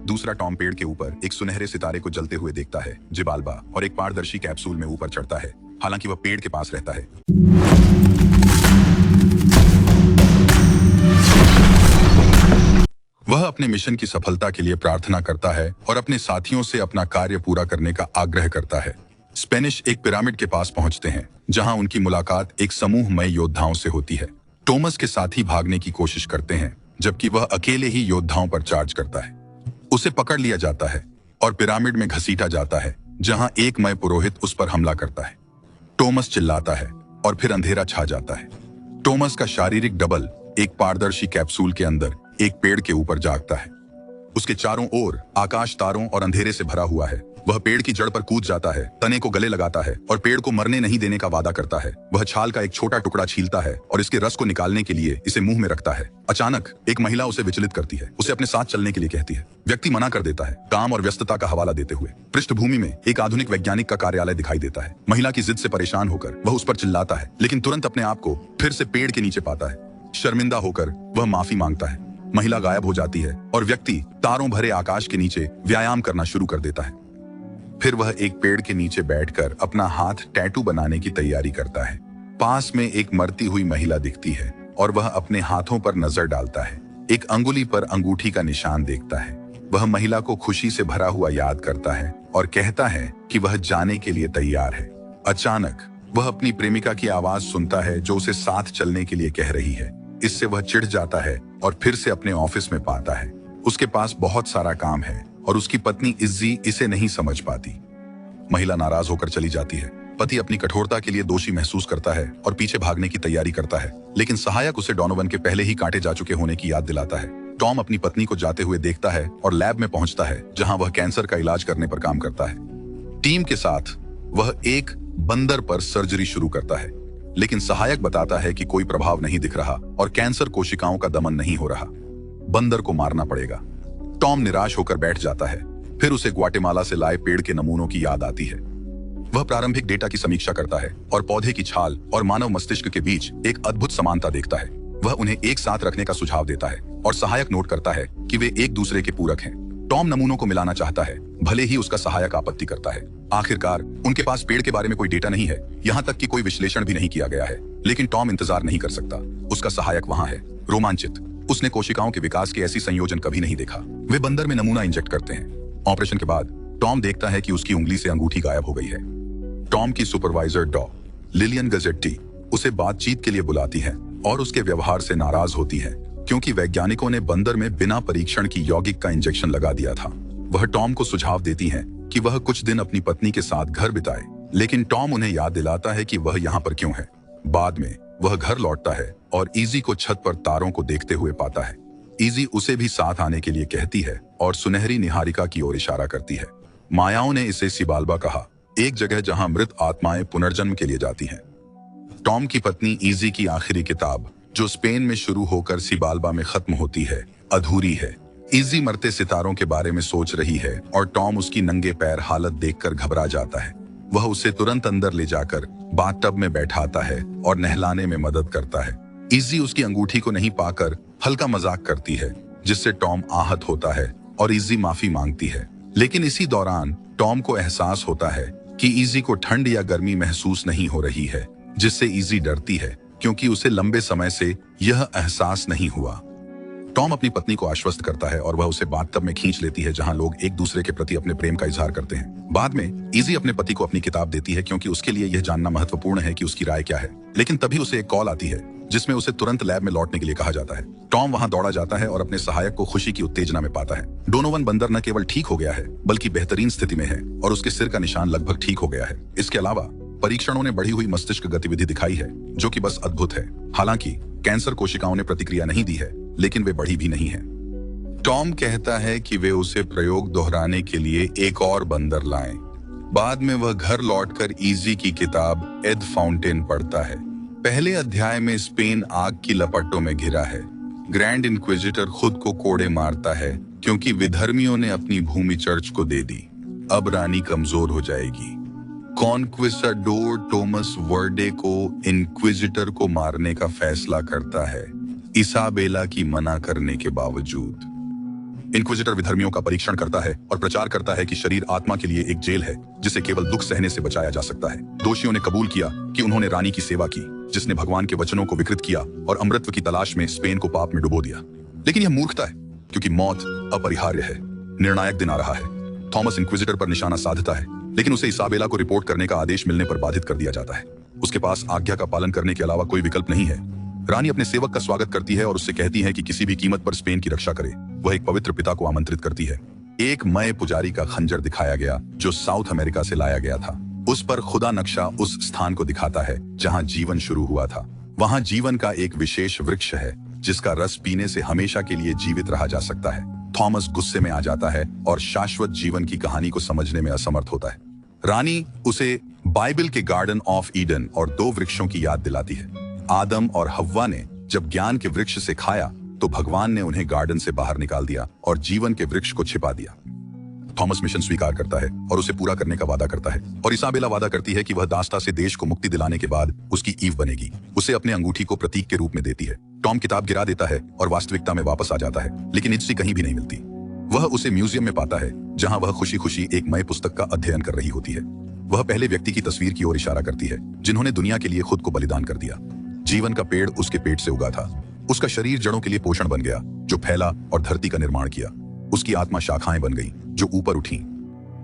दूसरा टॉम पेड़ के ऊपर एक सुनहरे सितारे को जलते हुए देखता है, जिबाल्बा, और एक पारदर्शी कैप्सूल में ऊपर चढ़ता है, हालांकि वह पेड़ के पास रहता है। वह अपने मिशन की सफलता के लिए प्रार्थना करता है और अपने साथियों से अपना कार्य पूरा करने का आग्रह करता है। स्पेनिश एक पिरामिड के पास पहुंचते हैं, जहां उनकी मुलाकात एक समूहमय योद्धाओं से होती है। टॉमस के साथी भागने की कोशिश करते हैं, जबकि वह अकेले ही योद्धाओं पर चार्ज करता है। उसे पकड़ लिया जाता है और पिरामिड में घसीटा जाता है, जहां एक मय पुरोहित उस पर हमला करता है। टॉमस चिल्लाता है और फिर अंधेरा छा जाता है। टॉमस का शारीरिक डबल एक पारदर्शी कैप्सूल के अंदर एक पेड़ के ऊपर जागता है। उसके चारों ओर आकाश तारों और अंधेरे से भरा हुआ है। वह पेड़ की जड़ पर कूद जाता है, तने को गले लगाता है और पेड़ को मरने नहीं देने का वादा करता है। वह छाल का एक छोटा टुकड़ा छीलता है और इसके रस को निकालने के लिए इसे मुंह में रखता है। अचानक एक महिला उसे विचलित करती है, उसे अपने साथ चलने के लिए कहती है। व्यक्ति मना कर देता है, काम और व्यस्तता का हवाला देते हुए। पृष्ठभूमि में एक आधुनिक वैज्ञानिक का कार्यालय दिखाई देता है। महिला की जिद से परेशान होकर वह उस पर चिल्लाता है, लेकिन तुरंत अपने आप को फिर से पेड़ के नीचे पाता है। शर्मिंदा होकर वह माफी मांगता है। महिला गायब हो जाती है और व्यक्ति तारों भरे आकाश के नीचे व्यायाम करना शुरू कर देता है। फिर वह एक पेड़ के नीचे बैठकर अपना हाथ टैटू बनाने की तैयारी करता है। पास में एक मरती हुई महिला दिखती है और वह अपने हाथों पर नजर डालता है। एक अंगुली पर अंगूठी का निशान देखता है। वह महिला को खुशी से भरा हुआ याद करता है और कहता है कि वह जाने के लिए तैयार है। अचानक वह अपनी प्रेमिका की आवाज सुनता है, जो उसे साथ चलने के लिए कह रही है। इससे वह चिढ़ जाता है और फिर से अपने ऑफिस में पाता है। उसके पास बहुत सारा काम है और उसकी पत्नी इज्जी इसे नहीं समझ पाती। महिला नाराज होकर चली जाती है। पति अपनी कठोरता के लिए दोषी महसूस करता है और पीछे भागने की तैयारी करता है, लेकिन सहायक उसे डोनोवन के पहले ही काटे जा चुके होने की याद दिलाता है। टॉम अपनी पत्नी को जाते हुए देखता है और लैब में पहुंचता है, जहां वह कैंसर का इलाज करने पर काम करता है। टीम के साथ वह एक बंदर पर सर्जरी शुरू करता है, लेकिन सहायक बताता है कि कोई प्रभाव नहीं दिख रहा और कैंसर कोशिकाओं का दमन नहीं हो रहा। बंदर को मारना पड़ेगा। टॉम निराश होकर बैठ जाता है। फिर उसे ग्वाटेमाला से लाए पेड़ के नमूनों की याद आती है। वह प्रारंभिक डेटा की समीक्षा करता है और पौधे की छाल और मानव मस्तिष्क के बीच एक अद्भुत समानता देखता है। वह उन्हें एक साथ रखने का सुझाव देता है और सहायक नोट करता है कि वे एक दूसरे के पूरक हैं। टॉम नमूनों को मिलाना चाहता है, भले ही उसका सहायक आपत्ति करता है। आखिरकार उनके पास पेड़ के बारे में कोई डेटा नहीं है, यहाँ तक कि कोई विश्लेषण भी नहीं किया गया है। लेकिन टॉम इंतजार नहीं कर सकता। उसका सहायक वहाँ है, रोमांचित। उसने कोशिकाओं के विकास के ऐसी संयोजन कभी नहीं देखा। वे बंदर में नमूना इंजेक्ट करते हैं। ऑपरेशन के बाद टॉम देखता है कि उसकी उंगली से अंगूठी गायब हो गई है। टॉम की सुपरवाइजर डॉ लिलियन गजेट्टी उसे बातचीत के लिए बुलाती है और उसके व्यवहार से नाराज होती है, क्योंकि वैज्ञानिकों ने बंदर में बिना परीक्षण की यौगिक का इंजेक्शन लगा दिया था। वह टॉम को सुझाव देती हैं कि वह कुछ दिन अपनी पत्नी के साथ घर बिताए, लेकिन टॉम उन्हें याद दिलाता है कि वह यहाँ पर क्यों है। बाद में वह घर लौटता है और इजी को छत पर तारों को देखते हुए पाता है। इजी उसे भी साथ आने के लिए कहती है और सुनहरी निहारिका की ओर इशारा करती है। मायाओं ने इसे सिबाल्बा कहा, एक जगह जहां मृत आत्माएं पुनर्जन्म के लिए जाती हैं। टॉम की पत्नी इजी की आखिरी किताब, जो स्पेन में शुरू होकर सिबाल्बा में खत्म होती है, अधूरी है। इजी मरते सितारों के बारे में सोच रही है और टॉम उसकी नंगे पैर हालत देखकर घबरा जाता है। वह उसे तुरंत अंदर ले जाकर बाथटब में बैठाता है और नहलाने में मदद करता है। इजी उसकी अंगूठी को नहीं पाकर हल्का मजाक करती है, जिससे टॉम आहत होता है और इजी माफी मांगती है। लेकिन इसी दौरान टॉम को एहसास होता है कि इजी को ठंड या गर्मी महसूस नहीं हो रही है, जिससे इजी डरती है, क्योंकि उसे लंबे समय से यह एहसास नहीं हुआ। टॉम अपनी पत्नी को आश्वस्त करता है और वह उसे बाथटब में खींच लेती है, जहां लोग एक दूसरे के प्रति अपने प्रेम का इजहार करते हैं। बाद में इजी अपने पति को अपनी किताब देती है, क्योंकि उसके लिए यह जानना महत्वपूर्ण है कि उसकी राय क्या है। लेकिन तभी उसे एक कॉल आती है, जिसमें उसे तुरंत लैब में लौटने के लिए कहा जाता है। टॉम वहां दौड़ा जाता है और अपने सहायक को खुशी की उत्तेजना में पाता है। डोनोवन बंदर न केवल ठीक हो गया है, बल्कि बेहतरीन स्थिति में है और उसके सिर का निशान लगभग ठीक हो गया है। इसके अलावा परीक्षणों ने बढ़ी हुई मस्तिष्क गतिविधि दिखाई है, जो कि बस अद्भुत है। हालांकि कैंसर कोशिकाओं ने प्रतिक्रिया नहीं दी है, लेकिन वे बढ़ी भी नहीं है। टॉम कहता है कि वे उसे प्रयोग दोहराने के लिए एक और बंदर लाएं। बाद में वह घर लौटकर इजी की किताब एड फाउंटेन पढ़ता है। पहले अध्याय में स्पेन आग की लपटों में घिरा है। ग्रैंड इंक्विजिटर खुद को कोड़े मारता है, क्योंकि विधर्मियों ने अपनी भूमि चर्च को दे दी। अब रानी कमजोर हो जाएगी। कॉन्क्विस्टाडोर टॉमस वर्डे को इंक्विजिटर को मारने का फैसला करता है, इसाबेला की मना करने के बावजूद। इंक्विजिटर विधर्मियों का परीक्षण करता है और प्रचार करता है कि शरीर आत्मा के लिए एक जेल है जिसे केवल दुख सहने से बचाया जा सकता है। दोषियों ने कबूल किया कि उन्होंने रानी की सेवा की, जिसने भगवान के वचनों को विकृत किया और अमृतत्व की तलाश में स्पेन को पाप में डुबो दिया। लेकिन यह मूर्खता है, क्योंकि मौत अपरिहार्य है। निर्णायक दिन आ रहा है। थॉमस इंक्विजिटर पर निशाना साधता है, लेकिन उसे इसाबेला को रिपोर्ट करने का आदेश मिलने पर बाधित कर दिया जाता है। उसके पास आज्ञा का पालन करने के अलावा कोई विकल्प नहीं है। रानी अपने सेवक का स्वागत करती है और उससे कहती है कि किसी भी कीमत पर स्पेन की रक्षा करे। वह एक पवित्र पिता को आमंत्रित करती है। एक मय पुजारी का खंजर दिखाया गया जो साउथ अमेरिका से लाया गया था। उस पर खुदा नक्शा उस स्थान को दिखाता है जहां जीवन शुरू हुआ था। वहां जीवन का एक विशेष वृक्ष है जिसका रस पीने से हमेशा के लिए जीवित रहा जा सकता है। थॉमस गुस्से में आ जाता है और शाश्वत जीवन की कहानी को समझने में असमर्थ होता है। रानी उसे बाइबल के गार्डन ऑफ ईडन और 2 वृक्षों की याद दिलाती है। आदम और हव्वा ने जब ज्ञान के वृक्ष से खाया तो भगवान ने उन्हें गार्डन से बाहर निकाल दिया और जीवन के वृक्ष को छिपा दिया। थॉमस मिशन स्वीकार करता है और उसे पूरा करने का वादा करता है, और इसाबेला वादा करती है कि वह दास्ता से देश को मुक्ति दिलाने के बाद उसकी ईव बनेगी। उसे अपने अंगूठी को प्रतीक के रूप में देती है। टॉम किताब गिरा देता है और वास्तविकता में वापस आ जाता है, लेकिन इज्जी कहीं भी नहीं मिलती। वह उसे म्यूजियम में पाता है जहां वह खुशी खुशी एक नए पुस्तक का अध्ययन कर रही होती है। वह पहले व्यक्ति की तस्वीर की ओर इशारा करती है जिन्होंने दुनिया के लिए खुद को बलिदान कर दिया। जीवन का पेड़ उसके पेट से उगा था। उसका शरीर जड़ों के लिए पोषण बन गया जो फैला और धरती का निर्माण किया। उसकी आत्मा शाखाएं बन गई जो ऊपर उठी।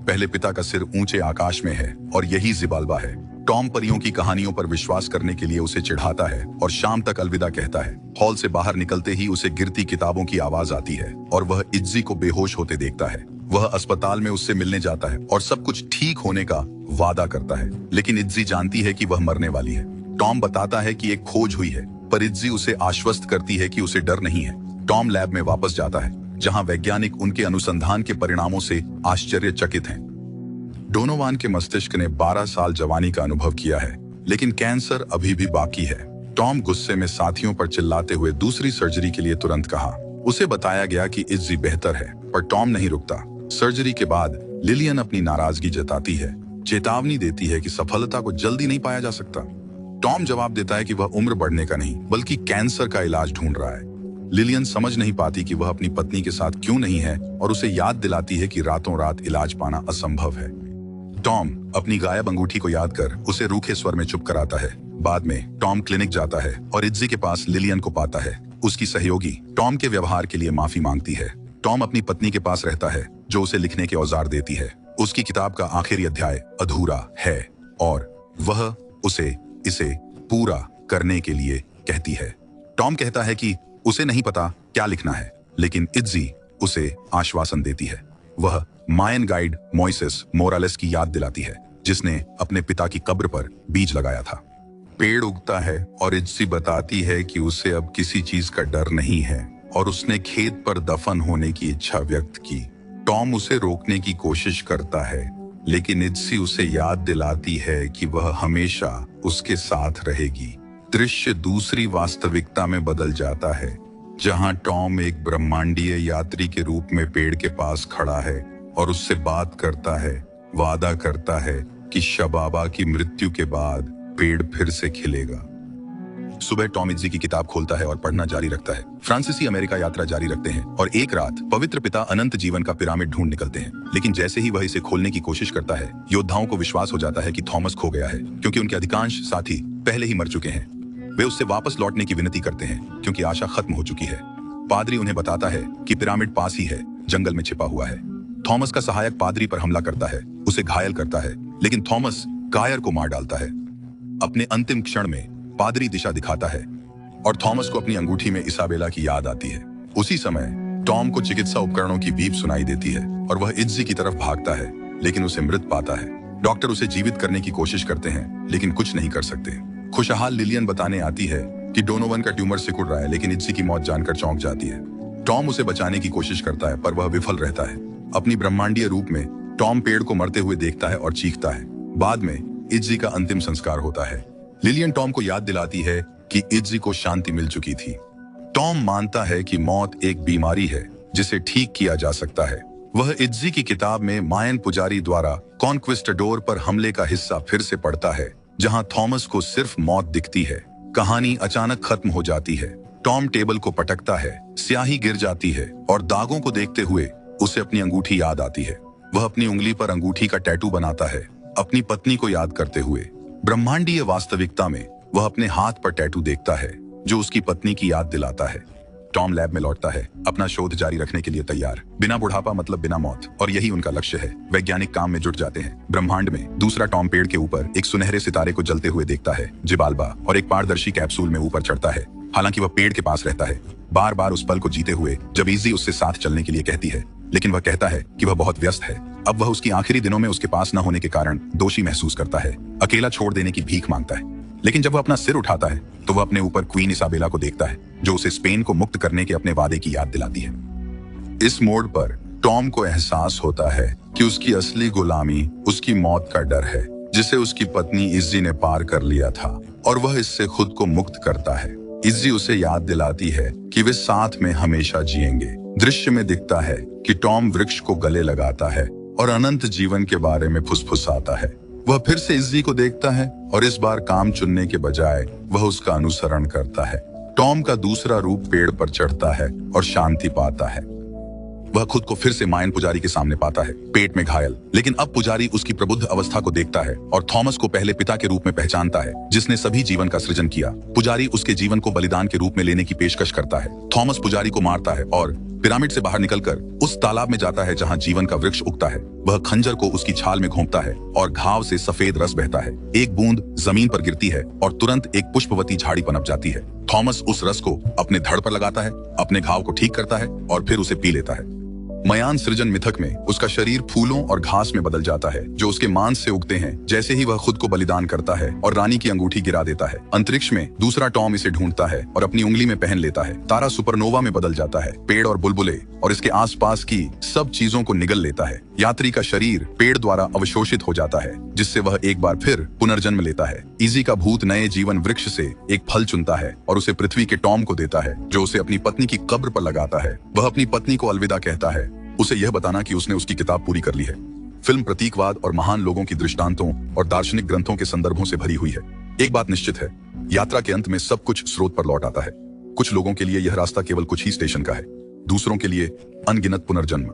पहले पिता का सिर ऊंचे आकाश में है और यही जिबाल्बा है। टॉम परियों की कहानियों पर विश्वास करने के लिए उसे चिढ़ाता है और शाम तक अलविदा कहता है। हॉल से बाहर निकलते ही उसे गिरती किताबों की आवाज आती है और वह इज्जी को बेहोश होते देखता है। वह अस्पताल में उससे मिलने जाता है और सब कुछ ठीक होने का वादा करता है, लेकिन इज्जी जानती है कि वह मरने वाली है। टॉम बताता है कि एक खोज हुई है, पर इज्जी उसे आश्वस्त करती है कि उसे डर नहीं है। टॉम लैब में वापस जाता है जहां वैज्ञानिक उनके अनुसंधान के परिणामों से आश्चर्यचकित हैं। डोनोवान के मस्तिष्क ने 12 साल जवानी का अनुभव किया है, लेकिन कैंसर अभी भी बाकी है। टॉम गुस्से में साथियों पर चिल्लाते हुए दूसरी सर्जरी के लिए तुरंत कहा। उसे बताया गया कि इज्जी बेहतर है, पर टॉम नहीं रुकता। सर्जरी के बाद लिलियन अपनी नाराजगी जताती है, चेतावनी देती है कि सफलता को जल्दी नहीं पाया जा सकता। टॉम जवाब देता है कि वह उम्र बढ़ने का नहीं बल्कि कैंसर का इलाज ढूंढ रहा है। लिलियन समझ नहीं पाती कि वह अपनी पत्नी के साथ क्यों नहीं है और उसे याद दिलाती है कि रातों रात इलाज पाना असंभव है। टॉम अपनी गायब अंगूठी को याद कर उसे रूखे स्वर में चुप कराता है। बाद में टॉम क्लिनिक जाता है और इज्जी के पास लिलियन को पाता है। उसकी सहयोगी टॉम के व्यवहार के लिए माफी मांगती है। टॉम अपनी पत्नी के पास रहता है जो उसे लिखने के औजार देती है। उसकी किताब का आखिरी अध्याय अधूरा है और वह उसे इसे पूरा करने के लिए कहती है। टॉम कहता है कि उसे नहीं पता क्या लिखना है, लेकिन इज्जी उसे आश्वासन देती है। वह मायन गाइड मोइसेस मोरालेस की याद दिलाती है जिसने अपने पिता की कब्र पर बीज लगाया था। पेड़ उगता है और इज्जी बताती है कि उसे अब किसी चीज का डर नहीं है और उसने खेत पर दफन होने की इच्छा व्यक्त की। टॉम उसे रोकने की कोशिश करता है, लेकिन इज्जी उसे याद दिलाती है कि वह हमेशा उसके साथ रहेगी। दृश्य दूसरी वास्तविकता में बदल जाता है जहां टॉम एक ब्रह्मांडीय यात्री के रूप में पेड़ के पास खड़ा है और उससे बात करता है, वादा करता है कि शबाबा की मृत्यु के बाद पेड़ फिर से खिलेगा। सुबह टॉम इज्जी की किताब खोलता है और पढ़ना जारी रखता है। फ्रांसीसी अमेरिका यात्रा जारी रखते हैं और एक रात पवित्र पिता अनंत जीवन का पिरामिड ढूंढ निकलते हैं, लेकिन जैसे ही वह इसे खोलने की कोशिश करता है, योद्धाओं को विश्वास हो जाता है कि थॉमस खो गया है, क्योंकि उनके अधिकांश साथी पहले ही मर चुके हैं। वे उससे वापस लौटने की विनती करते हैं क्योंकि आशा खत्म हो चुकी है। पादरी उन्हें बताता है कि पिरामिड पास ही है, जंगल में छिपा हुआ है। थॉमस का सहायक पादरी पर हमला करता है, उसे घायल करता है, लेकिन थॉमस कायर को मार डालता है। अपने अंतिम क्षण में पादरी दिशा दिखाता है और थॉमस को अपनी अंगूठी में इसाबेला की याद आती है। उसी समय टॉम को चिकित्सा उपकरणों की बीप सुनाई देती है और वह इज्जी की तरफ भागता है, लेकिन उसे मृत पाता है। डॉक्टर उसे जीवित करने की कोशिश करते हैं, लेकिन कुछ नहीं कर सकते। खुशहाल लिलियन बताने आती है कि डोनोवन का ट्यूमर सिकुड़ रहा है, लेकिन इज्जी की मौत जानकर चौंक जाती है। टॉम उसे बचाने की कोशिश करता है, पर वह विफल रहता है। अपनी ब्रह्मांडीय रूप में टॉम पेड़ को मरते हुए देखता है और चीखता है। बाद में इज्जी का अंतिम संस्कार होता है। लिलियन टॉम को याद दिलाती है कि इज्जी को शांति मिल चुकी थी। टॉम मानता है कि मौत एक बीमारी है जिसे ठीक किया जा सकता है। वह इज्जी की किताब में मायन पुजारी द्वारा कॉन्क्विस्टाडोर पर हमले का हिस्सा फिर से पढ़ता है, जहां थॉमस को सिर्फ मौत दिखती है। कहानी अचानक खत्म हो जाती है। टॉम टेबल को पटकता है, स्याही गिर जाती है और दागों को देखते हुए उसे अपनी अंगूठी याद आती है। वह अपनी उंगली पर अंगूठी का टैटू बनाता है, अपनी पत्नी को याद करते हुए। ब्रह्मांडीय वास्तविकता में वह अपने हाथ पर टैटू देखता है जो उसकी पत्नी की याद दिलाता है। टॉम लैब में लौटता है, अपना शोध जारी रखने के लिए तैयार। बिना बुढ़ापा मतलब बिना मौत, और यही उनका लक्ष्य है। वैज्ञानिक काम में जुट जाते हैं। ब्रह्मांड में दूसरा टॉम पेड़ के ऊपर एक सुनहरे सितारे को जलते हुए देखता है, जिबाल्बा, और एक पारदर्शी कैप्सूल में ऊपर चढ़ता है। हालांकि वह पेड़ के पास रहता है, बार बार उस पल को जीते हुए जब इज़ी उससे साथ चलने के लिए कहती है, लेकिन वह कहता है कि वह बहुत व्यस्त है। अब वह उसकी आखिरी दिनों में उसके पास न होने के कारण दोषी महसूस करता है, अकेला छोड़ देने की भीख मांगता है। लेकिन जब वह अपना सिर उठाता है तो वह अपने ऊपर क्वीन इसाबेला को देखता है, जो उसे स्पेन को मुक्त करने के अपने वादे की याद दिलाती है। इस मोड़ पर टॉम को एहसास होता है कि उसकी असली गुलामी उसकी मौत का डर है, जिसे उसकी पत्नी इज़ी ने पार कर लिया था, और वह इससे खुद को मुक्त करता है। इज़ी उसे याद दिलाती है कि वे साथ में हमेशा जिएंगे। दृश्य में दिखता है कि टॉम वृक्ष को गले लगाता है और अनंत जीवन के बारे में फुसफुसाता है। वह फिर से इज़ी को देखता है और इस बार काम चुनने के बजाय वह उसका अनुसरण करता है। टॉम का दूसरा रूप पेड़ पर चढ़ता है और शांति पाता है। वह खुद को फिर से मायन पुजारी के सामने पाता है, पेट में घायल। लेकिन अब पुजारी उसकी प्रबुद्ध अवस्था को देखता है और थॉमस को पहले पिता के रूप में पहचानता है, जिसने सभी जीवन का सृजन किया। पुजारी उसके जीवन को बलिदान के रूप में लेने की पेशकश करता है। थॉमस पुजारी को मारता है और पिरामिड से बाहर निकलकर उस तालाब में जाता है जहां जीवन का वृक्ष उगता है। वह खंजर को उसकी छाल में घोंपता है और घाव से सफेद रस बहता है। एक बूंद जमीन पर गिरती है और तुरंत एक पुष्पवती झाड़ी पनप जाती है। थॉमस उस रस को अपने धड़ पर लगाता है, अपने घाव को ठीक करता है और फिर उसे पी लेता है। मयान सृजन मिथक में उसका शरीर फूलों और घास में बदल जाता है, जो उसके मांस से उगते हैं जैसे ही वह खुद को बलिदान करता है और रानी की अंगूठी गिरा देता है। अंतरिक्ष में दूसरा टॉम इसे ढूंढता है और अपनी उंगली में पहन लेता है। तारा सुपरनोवा में बदल जाता है, पेड़ और बुलबुले और इसके आसपास की सब चीजों को निगल लेता है। यात्री का शरीर पेड़ द्वारा अवशोषित हो जाता है, जिससे वह एक बार फिर पुनर्जन्म लेता है। इज़ी का भूत नए जीवन वृक्ष से एक फल चुनता है और उसे पृथ्वी के टॉम को देता है, जो उसे अपनी पत्नी की कब्र पर लगाता है। वह अपनी पत्नी को अलविदा कहता है, उसे यह बताना कि उसने उसकी किताब पूरी कर ली है। फिल्म प्रतीकवाद और महान लोगों की दृष्टांतों और दार्शनिक ग्रंथों के संदर्भों से भरी हुई है। एक बात निश्चित है, यात्रा के अंत में सब कुछ स्रोत पर लौट आता है। कुछ लोगों के लिए यह रास्ता केवल कुछ ही स्टेशन का है, दूसरों के लिए अनगिनत पुनर्जन्म।